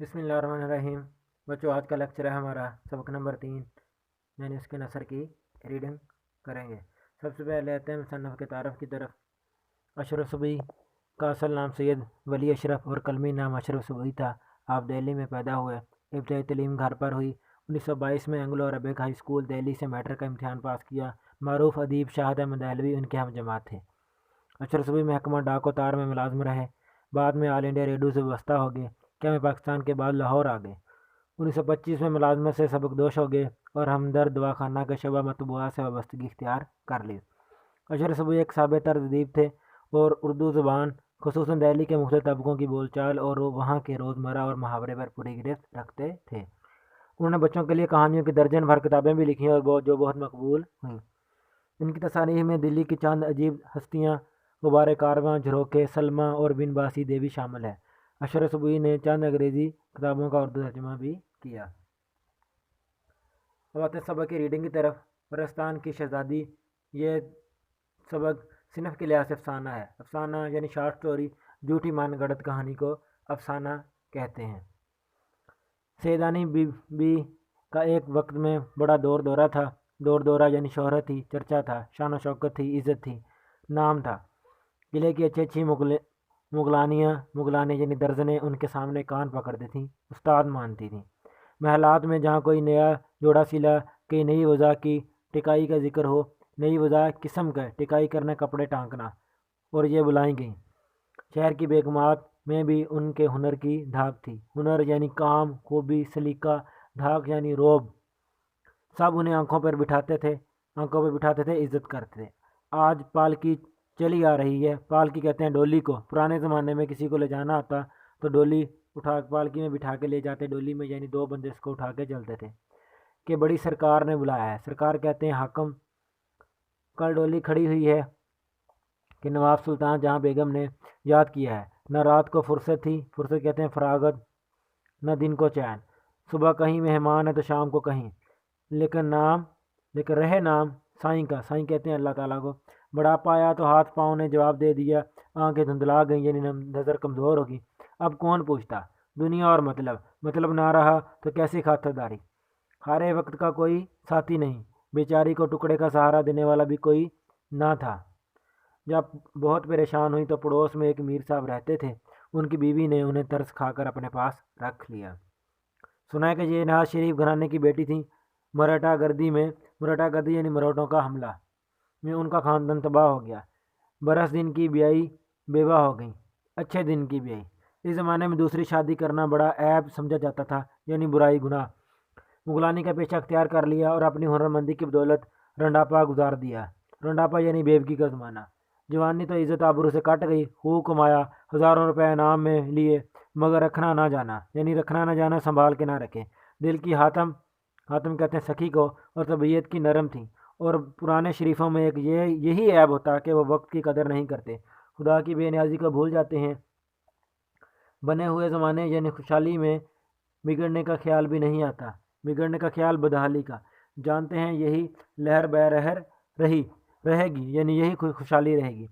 بسم اللہ الرحمن الرحیم۔ بچوں، آج کا لیکچر ہے ہمارا سبق نمبر 3، یعنی اس کے نثر کی ریڈنگ کریں گے۔ سب سے پہلے آتے ہیں مصنف کے تعارف کی طرف۔ اشرف صبحی کا اصل نام سید ولی اشرف اور قلمی نام اشرف صبحی تھا۔ آپ دہلی میں پیدا ہوئے۔ ابتدائی تعلیم گھر پر ہوئی۔ 1922 میں Anglo Arabic high school Delhi سے میٹرک کا امتحان پاس کیا۔ معروف ادیب شاہد احمد دہلوی ان کے ہم جماعت تھے۔ اشرف صبحی محکمہ ڈاک و تار میں ملازم رہے۔ بعد میں آل انڈیا ریڈیو سے وابستہ ہو گئے۔ قیام پاکستان کے بعد لاہور آ گئے۔ 1925 میں ملازمت سے سبکدوش ہو گئے اور ہمدرد دواخانہ کے شعبہ مطبوعات سے وابستگی اختیار کر لی۔ اشرف صبحی ایک ثابت طرز ادیب تھے اور اردو زبان خصوصاً دہلی کے مختلف طبقوں کی بول چال اور وہاں کے روزمرہ اور محاورے پر پوری گرفت رکھتے تھے۔ انہوں نے بچوں کے لیے کہانیوں کی درجن بھر کتابیں بھی لکھی اور جو بہت مقبول ہوئیں۔ ان کی تصانیف میں دلی کی چند عجیب ہستیاں، غبار کارواں، جھروکے، سلمیٰ اور بن باسی دیوی شامل ہے۔ اشرف صبحی نے چند انگریزی کتابوں کا اردو ترجمہ بھی کیا۔ اب آتے ہیں سبق کی ریڈنگ کی طرف۔ پرستان کی شہزادی، یہ سبق صنف کے لحاظ سے افسانہ ہے۔ افسانہ یعنی شارٹ سٹوری، جھوٹی من گڑت کہانی کو افسانہ کہتے ہیں۔ سیدانی بی بی کا ایک وقت میں بڑا دور دورہ تھا۔ دور دورہ یعنی شہرت تھی، چرچا تھا، شان و شوکت تھی، عزت تھی، نام تھا۔ قلعے کی اچھی اچھی مغلانیاں یعنی درزنیں ان کے سامنے کان پکڑتی تھیں، استاد مانتی تھیں۔ محلات میں جہاں کوئی نیا جوڑا سلا، کئی نئی وضع کی ٹکائی کا ذکر ہو، نئی وضع قسم کا ٹکائی کرنا، کپڑے ٹانکنا، اور یہ بلائیں گئیں۔ شہر کی بیگمات میں بھی ان کے ہنر کی دھاک تھی۔ ہنر یعنی کام، خوبی، سلیقہ، دھاک یعنی روب۔ سب انہیں آنکھوں پر بٹھاتے تھے، عزت کرتے تھے۔ آج پالکی چلی آ رہی ہے۔ پالکی کہتے ہیں ڈولی کو۔ پرانے زمانے میں کسی کو لے جانا ہوتا تو ڈولی اٹھا پالکی میں بٹھا کے لے جاتے۔ ڈولی میں یعنی دو بندے اس کو اٹھا کے چلتے تھے کہ بڑی سرکار نے بلایا ہے۔ سرکار کہتے ہیں حاکم۔ کل ڈولی کھڑی ہوئی ہے کہ نواب سلطان جہاں بیگم نے یاد کیا ہے۔ نہ رات کو فرصت تھی، فرصت کہتے ہیں فراغت، نہ دن کو چین۔ صبح کہیں مہمان ہے تو شام کو کہیں، لیکن رہے نام سائیں کا۔ سائیں کہتے ہیں اللہ تعالیٰ کو۔ بڑھاپا آیا تو ہاتھ پاؤں نے جواب دے دیا، آنکھیں دھندلا گئیں یعنی نظر کمزور ہوگی۔ اب کون پوچھتا دنیا اور مطلب نہ رہا تو کیسی خاطرداری۔ ہارے وقت کا کوئی ساتھی نہیں، بیچاری کو ٹکڑے کا سہارا دینے والا بھی کوئی نہ تھا۔ جب بہت پریشان ہوئی تو پڑوس میں ایک میر صاحب رہتے تھے، ان کی بیوی نے انہیں ترس کھا کر اپنے پاس رکھ لیا۔ سنا ہے کہ یہ نواز شریف گھرانے کی بیٹی تھی۔ مراٹھا گردی یعنی مروٹوں کا حملہ میں ان کا خاندان تباہ ہو گیا۔ برس دن کی بیائی بیوہ ہو گئی، اچھے دن کی بیائی۔ اس زمانے میں دوسری شادی کرنا بڑا عیب سمجھا جاتا تھا، یعنی برائی، گناہ۔ مغلانی کا پیشہ اختیار کر لیا اور اپنی ہنرمندی کی بدولت رنڈاپا گزار دیا۔ رنڈاپا یعنی بیوگی کا زمانہ۔ جوانی تو عزت آبرو سے کٹ گئی، خوب کمایا، ہزاروں روپے انعام میں لیے، مگر رکھنا نہ جانا، سنبھال کے نہ رکھے۔ دل کی حاتم کہتے ہیں سخی کو، اور طبیعت کی نرم تھی۔ اور پرانے شریفوں میں ایک یہی عیب ہوتا کہ وہ وقت کی قدر نہیں کرتے، خدا کی بے نیازی کو بھول جاتے ہیں۔ بنے ہوئے زمانے یعنی خوشحالی میں بگڑنے کا خیال بھی نہیں آتا، بگڑنے کا خیال بدحالی کا۔ جانتے ہیں یہی لہر بہر رہے گی، یعنی یہی خوشحالی رہے گی۔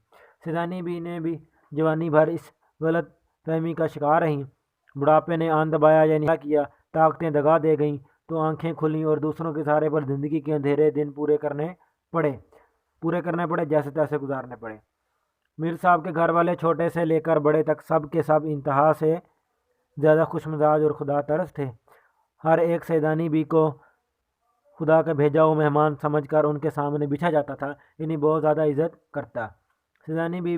سیدانی بی نے بھی جوانی بھر اس غلط فہمی کا شکار رہیں۔ بڑھاپے نے آن دبایا یعنی کیا، طاقتیں دگا دے گئیں تو آنکھیں کھلیں اور دوسروں کے سہارے پر زندگی کے اندھیرے دن پورے کرنے پڑے، جیسے تیسے گزارنے پڑے۔ میر صاحب کے گھر والے چھوٹے سے لے کر بڑے تک سب کے سب انتہا سے زیادہ خوش مزاج اور خدا ترس تھے۔ ہر ایک سیدانی بی کو خدا کا بھیجا ہوا مہمان سمجھ کر ان کے سامنے بچھا جاتا تھا، یعنی بہت زیادہ عزت کرتا۔ سیدانی بی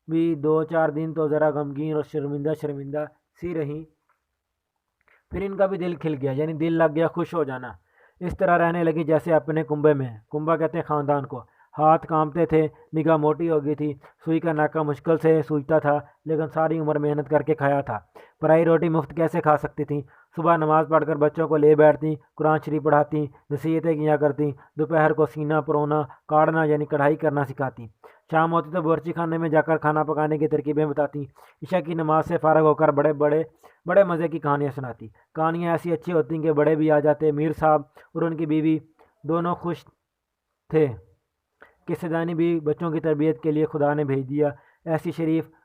بھی 2-4 دن تو ذرا غمگین اور شرمندہ سی رہیں، پھر ان کا بھی دل کھل گیا، یعنی دل لگ گیا، خوش ہو جانا۔ اس طرح رہنے لگی جیسے اپنے کنبے میں۔ کنبہ کہتے ہیں خاندان کو۔ ہاتھ کانپتے تھے، نگاہ موٹی ہو گئی تھی، سوئی کا ناکہ مشکل سے سوجتا تھا، لیکن ساری عمر محنت کر کے کھایا تھا۔ پرائی روٹی مفت کیسے کھا سکتی تھیں؟ صبح نماز پڑھ کر بچوں کو لے بیٹھتی، قرآن شریف پڑھاتی، نصیحتیں کیا کرتی، دوپہر کو سینہ پرونا کاڑنا یعنی کڑھائی کرنا سکھاتی، شام ہوتی تو باورچی خانے میں جا کر کھانا پکانے کی ترکیبیں بتاتی، عشاء کی نماز سے فارغ ہو کر بڑے مزے کی کہانیاں سناتی۔ کہانیاں ایسی اچھی ہوتی کہ بڑے بھی آ جاتے۔ میر صاحب اور ان کی بیوی دونوں خوش تھے کہ سیدانی بھی بچوں کی تربیت کے لیے خدا نے بھیج دیا۔ ایسی شریف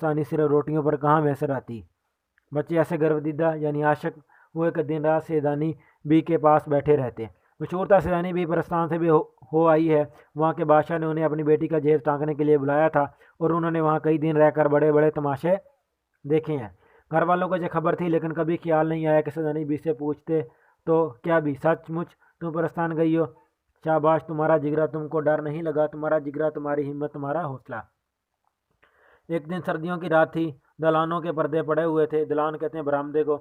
ثانی صرف روٹیوں پر کہاں میسر آتی۔ بچے ایسے گرویدہ یعنی عاشق ہوئے کہ دن رات سیدانی بی کے پاس بیٹھے رہتے۔ مشہور تھا سیدانی بی پرستان سے بھی ہو آئی ہے۔ وہاں کے بادشاہ نے انہیں اپنی بیٹی کا جہیز ٹانکنے کے لیے بلایا تھا اور انہوں نے وہاں کئی دن رہ کر بڑے بڑے تماشے دیکھے ہیں۔ گھر والوں کو یہ خبر تھی لیکن کبھی خیال نہیں آیا کہ سیدانی بی سے پوچھتے تو کیا بھی سچ مچ تم پرستان گئی ہو؟ شاباش تمہارا جگرا، تم کو ڈر نہیں لگا؟ تمہارا جگرا، تمہاری ہمت، تمہارا حوصلہ۔ ایک دن سردیوں کی رات تھی، دلانوں کے پردے پڑے ہوئے تھے۔ دلان کہتے ہیں برآمدے کو۔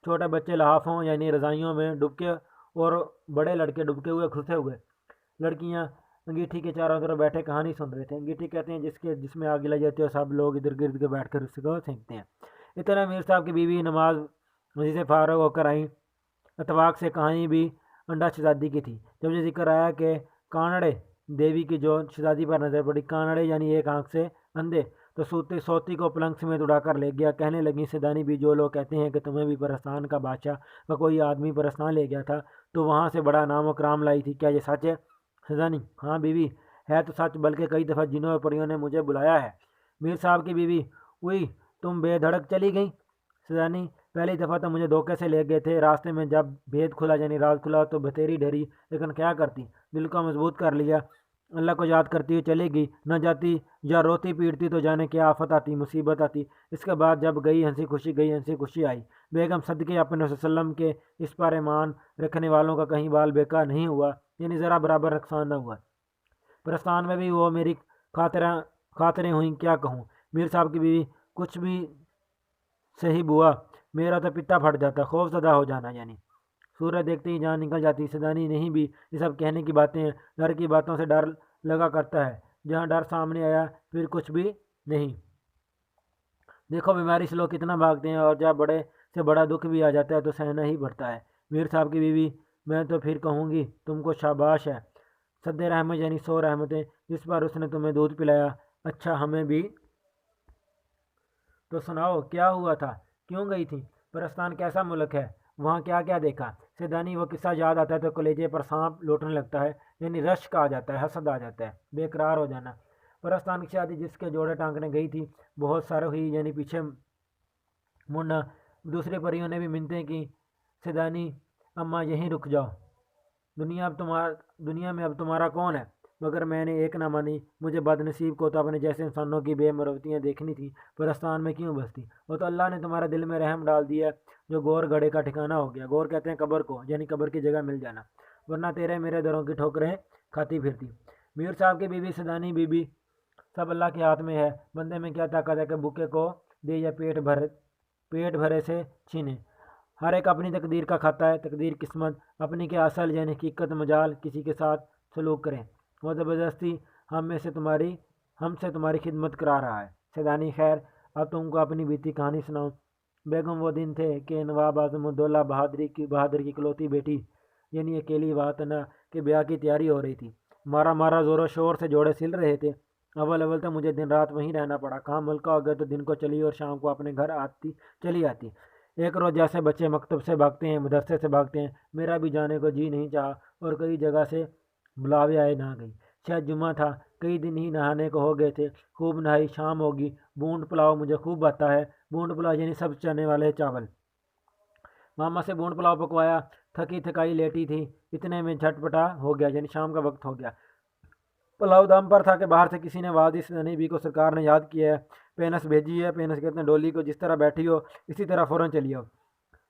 چھوٹے بچے لحافوں یعنی رضائیوں میں ڈبکے اور بڑے لڑکے ڈبکے ہوئے گھسے ہوئے۔ لڑکیاں انگیٹھی کے چاروں طرف بیٹھے کہانی سن رہے تھے۔ انگیٹھی کہتے ہیں جس میں آگ لگ جاتی ہے اور سب لوگ ادھر گرد کے بیٹھ کر اس کو پھینکتے ہیں۔ اتنا میر صاحب کی بیوی نماز مسجد سے فارغ ہو کر آئیں۔ اتفاق سے کہانی بھی انڈا شہزادی کی تھی۔ جب یہ ذکر آیا کہ کانڑے دیوی کی جو شہزادی پر نظر پڑی، کانڑے یعنی ایک آنکھ سے اندھے، تو سوتی کو پلنگ سمیت اڑا کر لے گیا۔ کہنے لگی سیدانی بھی جو لوگ کہتے ہیں کہ تمہیں بھی پرستان کا بادشاہ کا کوئی آدمی پرستان لے گیا تھا تو وہاں سے بڑا نام و کرام لائی تھی، کیا یہ سچ ہے؟ سیدانی ہاں بیوی ہے تو سچ، بلکہ کئی دفعہ جنوں اور پریوں نے مجھے بلایا ہے۔ میر صاحب کی بیوی ہوئی تم بے دھڑک چلی گئی؟ سیدانی پہلی دفعہ تو مجھے دھوکے سے لے گئے تھے، راستے میں جب بھید کھلا یعنی راز کھلا تو بتیری ڈری، لیکن کیا کرتی، دل کو مضبوط کر لیا، اللہ کو یاد کرتی ہوئی چلے گئی۔ نہ جاتی یا روتی پیٹتی تو جانے کیا آفت آتی، مصیبت آتی۔ اس کے بعد جب گئی ہنسی خوشی گئی، ہنسی خوشی آئی۔ بیگم صدقے اپنے وسلم کے اس پر ایمان رکھنے والوں کا کہیں بال بیکار نہیں ہوا، یعنی ذرا برابر نقصان نہ ہوا۔ پرستان میں بھی وہ میری خاطریں ہوئیں، کیا کہوں۔ میر صاحب کی بیوی کچھ بھی صحیح بوا، میرا تو پتا پھٹ جاتا، خوف زدہ ہو جانا، یعنی سورج دیکھتے ہی جان نکل جاتی۔ سیدانی نہیں بھی یہ سب کہنے کی باتیں ہیں، ڈر کی باتوں سے ڈر لگا کرتا ہے، جہاں ڈر سامنے آیا پھر کچھ بھی نہیں۔ دیکھو بیماری سے لوگ کتنا بھاگتے ہیں، اور جب بڑے سے بڑا دکھ بھی آ جاتا ہے تو سہنا ہی پڑتا ہے۔ میر صاحب کی بیوی میں تو پھر کہوں گی تم کو شاباش ہے، صد رحمت یعنی 100 رحمتیں، جس پر اس نے تمہیں دودھ پلایا۔ اچھا ہمیں بھی تو سناؤ، کیا ہوا تھا، کیوں گئی تھی؟ پرستان کیسا ملک ہے، وہاں کیا کیا دیکھا؟ سیدانی وہ قصہ یاد آتا ہے تو کلیجے پر سانپ لوٹنے لگتا ہے، یعنی رشک آ جاتا ہے، حسد آ جاتا ہے، بے قرار ہو جانا۔ پرستان کی شادی جس کے جوڑے ٹانکنے گئی تھی بہت سارے ہوئی، یعنی پیچھے مڑنا۔ دوسری پریوں نے بھی منتیں کی، سیدانی اماں یہیں رک جاؤ، دنیا میں اب تمہارا کون ہے؟ مگر میں نے ایک نہ مانی، مجھے بد نصیب کو تو اپنے جیسے انسانوں کی بے مروتیاں دیکھنی تھی، پرستان میں کیوں بستی؟ وہ تو اللہ نے تمہارے دل میں رحم ڈال دیا جو گور گڑے کا ٹھکانہ ہو گیا۔ گور کہتے ہیں قبر کو، یعنی قبر کی جگہ مل جانا، ورنہ تیرے میرے دروں کی ٹھوکریں کھاتی پھرتی۔ میر صاحب کی بیوی سیدانی بیوی سب اللہ کے ہاتھ میں ہے، بندے میں کیا طاقت ہے کہ بھوکے کو دے یا پیٹ بھرے سے چھینے۔ ہر ایک اپنی تقدیر کا کھاتا ہے، تقدیر قسمت اپنی کے اصل یعنی حقیقت مجال کسی کے ساتھ سلوک کریں، وہ زبردستی ہم سے تمہاری خدمت کرا رہا ہے۔ سیدانی خیر اب تم کو اپنی بیتی کہانی سناؤں۔ بیگم وہ دن تھے کہ نواب اعظم الدولہ بہادر کی اکلوتی بیٹی یعنی اکیلی واتنا کے بیاہ کی تیاری ہو رہی تھی۔ مارا زور و شور سے جوڑے سل رہے تھے۔ اول تو مجھے دن رات وہیں رہنا پڑا، کام ملکہ ہو گیا تو دن کو چلی اور شام کو اپنے گھر چلی آتی۔ ایک روز جیسے بچے مکتب سے بھاگتے ہیں، مدرسے سے بھاگتے ہیں، میرا بھی جانے کو جی نہیں چاہا اور کئی جگہ سے بلاوے آئے، نہ گئی۔ شاید جمعہ تھا، کئی دن ہی نہانے کو ہو گئے تھے، خوب نہائی، شام ہوگی۔ بونڈ پلاؤ مجھے خوب آتا ہے، بونڈ پلاؤ یعنی سب چنے والے چاول۔ ماما سے بونڈ پلاؤ پکوایا، تھکی تھکائی لیٹی تھی، اتنے میں جھٹ پٹا ہو گیا، یعنی شام کا وقت ہو گیا۔ پلاؤ دم پر تھا کہ باہر سے کسی نے آواز دی، سیدانی بی کو سرکار نے یاد کیا ہے، پینس بھیجی ہے۔ پینس کہتے ہیں ڈولی کو، جس طرح بیٹھی ہو اسی طرح فوراً چلی ہو۔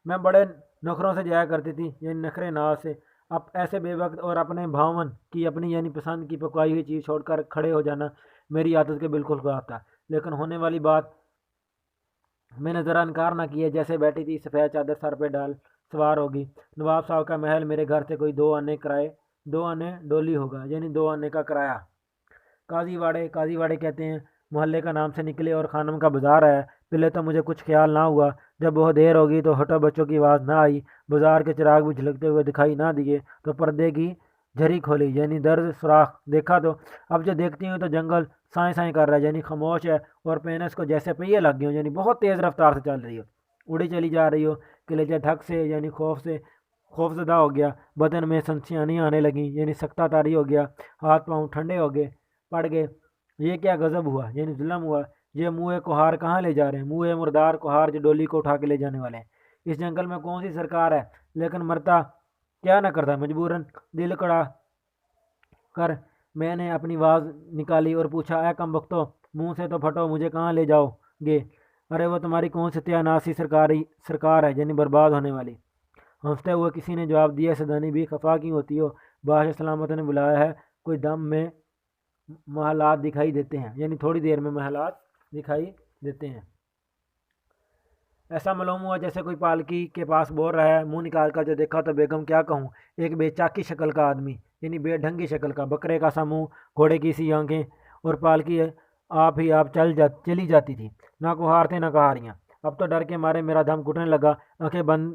میں بڑے نخروں سے جایا کرتی تھی، یعنی نخرے ناز سے، اب ایسے بے وقت اور اپنے بھاون کی اپنی یعنی پسند کی پکوائی ہوئی چیز چھوڑ کر کھڑے ہو جانا میری عادت کے بالکل خلاف تھا، لیکن ہونے والی بات میں نے ذرا انکار نہ کیا۔ جیسے بیٹھی تھی سفید چادر سر پہ ڈال سوار ہوگی۔ نواب صاحب کا محل میرے گھر سے کوئی 2 آنے ڈولی ہوگا، یعنی 2 آنے کا کرایہ۔ قاضی واڑے کہتے ہیں محلے کا نام سے نکلے اور خانم کا بازار ہے۔ پہلے تو مجھے کچھ خیال نہ ہوا، جب بہت دیر ہوگی تو ہٹو بچوں کی آواز نہ آئی، بازار کے چراغ بھی جھلکتے ہوئے دکھائی نہ دیے، تو پردے کی جھری کھولی، یعنی درد سوراخ دیکھا تو اب جو دیکھتی ہوں تو جنگل سائیں کر رہا ہے، یعنی خاموش ہے، اور پینس کو جیسے پہیے لگ گئے ہوں، یعنی بہت تیز رفتار سے چل رہی ہو، اڑی چلی جا رہی ہو۔ کلیجہ دھک سے یعنی خوف زدہ ہو گیا، بدن میں سنسیانیاں آنے لگیں، یعنی سکتہ طاری ہو گیا، ہاتھ پاؤں ٹھنڈے پڑ گئے۔ یہ کیا غضب ہوا یعنی ظلم ہوا، یہ منہ کوہار کہاں لے جا رہے ہیں، منہ مردار کوہار جو ڈولی کو اٹھا کے لے جانے والے ہیں۔ اس جنگل میں کون سی سرکار ہے، لیکن مرتا کیا نہ کرتا، مجبوراً دل کڑا کر میں نے اپنی آواز نکالی اور پوچھا، اے کم بختو، منہ سے تو پھٹو، مجھے کہاں لے جاؤ گے؟ ارے وہ تمہاری کون سی تیاناسی سرکار ہے یعنی برباد ہونے والی۔ ہنستے ہوئے کسی نے جواب دیا، سدانی بھی خفا کیوں ہوتی ہو، بادشاہ سلامت نے بلایا ہے، کوئی دم میں محلات دکھائی دیتے ہیں یعنی تھوڑی دیر میں محلات دکھائی دیتے ہیں۔ ایسا معلوم ہوا جیسے کوئی پالکی کے پاس بول رہا ہے، منہ نکال کر جو دیکھا تو بیگم کیا کہوں، ایک بے چاکی شکل کا آدمی یعنی بے ڈھنگی شکل کا، بکرے کا سا منہ، گھوڑے کی سی آنکھیں، اور پالکی آپ چلی جاتی تھی، نہ کوہار تھے نہ کہاریاں۔ اب تو ڈر کے مارے میرا دم گھٹنے لگا، آنکھیں بند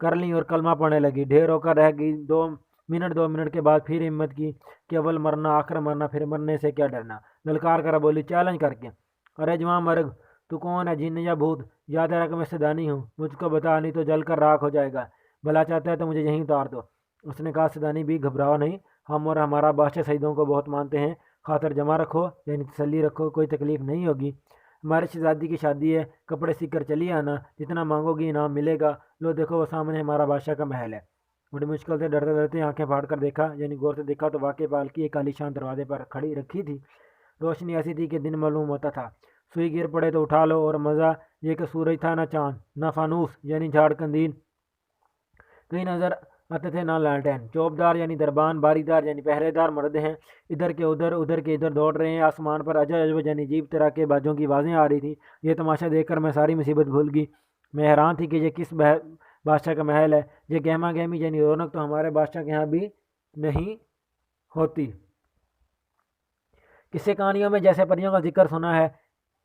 کر لیں اور کلمہ پڑھنے لگی، ڈھیر ہو کر رہ گئی۔ دو منٹ کے بعد پھر ہمت کی کہ اول مرنا آخر مرنا، پھر مرنے سے کیا ڈرنا، للکار کر بولی چیلنج کر کے، ارے جوان مرگ، تو کون ہے، جن یا بھوت؟ یاد رکھ میں سدانی ہوں، مجھ کو بتا نہیں تو جل کر راکھ ہو جائے گا، بھلا چاہتا ہے تو مجھے یہیں اتار دو۔ اس نے کہا، سدانی بھی گھبراؤ نہیں، ہم اور ہمارا بادشاہ شہیدوں کو بہت مانتے ہیں، خاطر جمع رکھو یعنی تسلی رکھو، کوئی تکلیف نہیں ہوگی، ہماری شہزادی کی شادی ہے، کپڑے سیکھ کر چلی آنا، جتنا مانگو گی انعام ملے گا، لو دیکھو وہ سامنے ہمارا بادشاہ کا محل ہے۔ بڑی مشکل سے ڈرتے ڈرتے آنکھیں پھاڑ کر دیکھا یعنی غور سے دیکھا تو واقعی پالکی ایک عالیشان دروازے پر کھڑی رکھی تھی، روشنی ایسی تھی کہ دن معلوم ہوتا تھا، سوئی گر پڑے تو اٹھا لو، اور مزہ یہ کہ سورج تھا نہ چاند نہ فانوس یعنی جھاڑ کندیل کہیں نظر آتے تھے، نہ لالٹین، چوبدار یعنی دربان، باریدار یعنی پہرے دار مرد ہیں، ادھر کے ادھر دوڑ رہے ہیں، آسمان پر عجب یعنی عجیب طرح کے باجوں کی آوازیں آ رہی تھیں۔ یہ تماشا دیکھ کر میں ساری مصیبت بھول گئی، میں حیران تھی کہ یہ کس بادشاہ کا محل ہے، یہ گہما گہمی یعنی رونق تو ہمارے بادشاہ کے یہاں بھی نہیں ہوتی۔ قصے کہانیوں میں جیسے پریوں کا ذکر سنا ہے،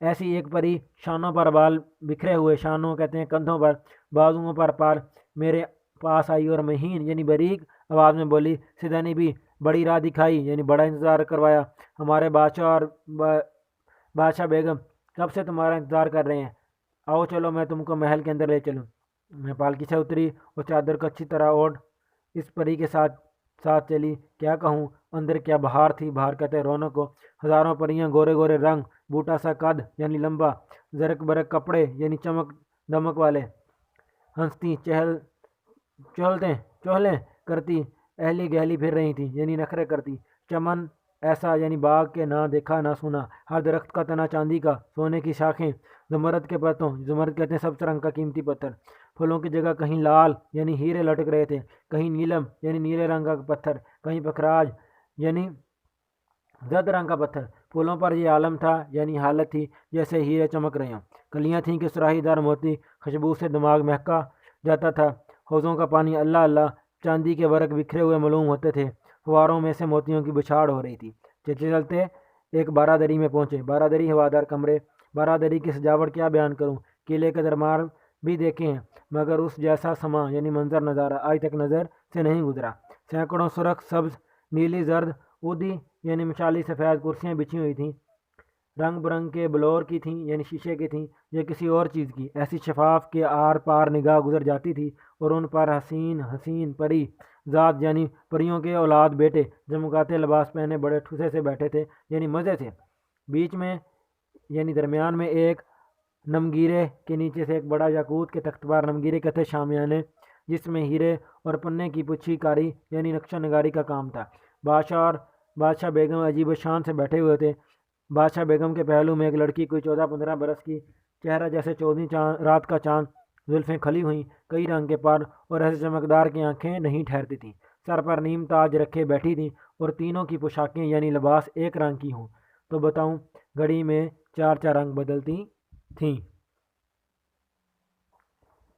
ایسی ایک پری شانوں پر بال بکھرے ہوئے، شانوں کہتے ہیں کندھوں پر، بازوؤں پر میرے پاس آئی اور مہین یعنی باریک آواز میں بولی، سدانی بھی بڑی راہ دکھائی یعنی بڑا انتظار کروایا، ہمارے بادشاہ اور بادشاہ بیگم کب سے تمہارا انتظار کر رہے ہیں، آؤ چلو میں تم کو محل کے اندر لے چلوں۔ میں پالکی سے اتری اور چادر کو اچھی طرح اوڑھ اس پری کے ساتھ چلی، کیا کہوں اندر کیا بہار تھی، بہار کہتے ہیں رونق کو، ہزاروں پریاں، گورے گورے رنگ، بوٹا سا قد یعنی لمبا، زرق برق کپڑے یعنی چمک دمک والے، ہنستی چہلیں کرتی، اہلی گہلی پھر رہی تھی یعنی نخرے کرتی، چمن ایسا یعنی باغ کے نہ دیکھا نہ سنا، ہر درخت کا تنا چاندی کا، سونے کی شاخیں، زمرد کے پتوں، زمرد کہتے ہیں سبز رنگ کا قیمتی پتھر، پھولوں کی جگہ کہیں لال یعنی ہیرے لٹک رہے تھے، کہیں نیلم یعنی نیلے رنگ کا پتھر، کہیں پکھراج یعنی زرد رنگ کا پتھر، پھولوں پر یہ عالم تھا یعنی حالت تھی جیسے ہیرے چمک رہے ہوں، کلیاں تھیں کہ سراہی دار موتی، خوشبو سے دماغ مہکا جاتا تھا، حوضوں کا پانی اللہ اللہ، چاندی کے ورق بکھرے ہوئے معلوم ہوتے تھے، فواروں میں سے موتیوں کی بچھاڑ ہو رہی تھی۔ چلتے چلتے ایک بارادری میں پہنچے، بارادری ہوادار کمرے، بارادری کی سجاوٹ کیا بیان کروں، قلعے کے دربار بھی دیکھے ہیں مگر اس جیسا سما یعنی منظر نظارہ آج تک نظر سے نہیں گزرا، سینکڑوں سرخ، سبز، نیلی، زرد، اودی یعنی مشالی سفید کرسیاں بچھی ہوئی تھیں، رنگ برنگ کے بلور کی تھیں یعنی شیشے کی تھیں یا کسی اور چیز کی، ایسی شفاف کہ آر پار نگاہ گزر جاتی تھی، اور ان پر حسین پری ذات یعنی پریوں کے اولاد بیٹے جمکاتے لباس پہنے بڑے ٹھوسے سے بیٹھے تھے یعنی مزے سے، بیچ میں یعنی درمیان میں ایک نمگیرے کے نیچے سے ایک بڑا یاقوت کے تخت پر، نمگیرے کہتے شامیانے، جس میں ہیرے اور پنے کی پچھی کاری یعنی نقشہ نگاری کا کام تھا، بادشاہ اور بادشاہ بیگم عجیب و شان سے بیٹھے ہوئے تھے، بادشاہ بیگم کے پہلو میں ایک لڑکی کوئی 14-15 برس کی، چہرہ جیسے 14ویں رات کا چاند، زلفیں کھلی ہوئیں، کئی رنگ کے پر اور ایسے چمکدار کی آنکھیں نہیں ٹھہرتی تھیں، سر پر نیم تاج رکھے بیٹھی تھیں، اور تینوں کی پوشاکیں یعنی لباس ایک رنگ کی ہوں تو بتاؤں گھڑی میں 4 رنگ بدلتی تھیں۔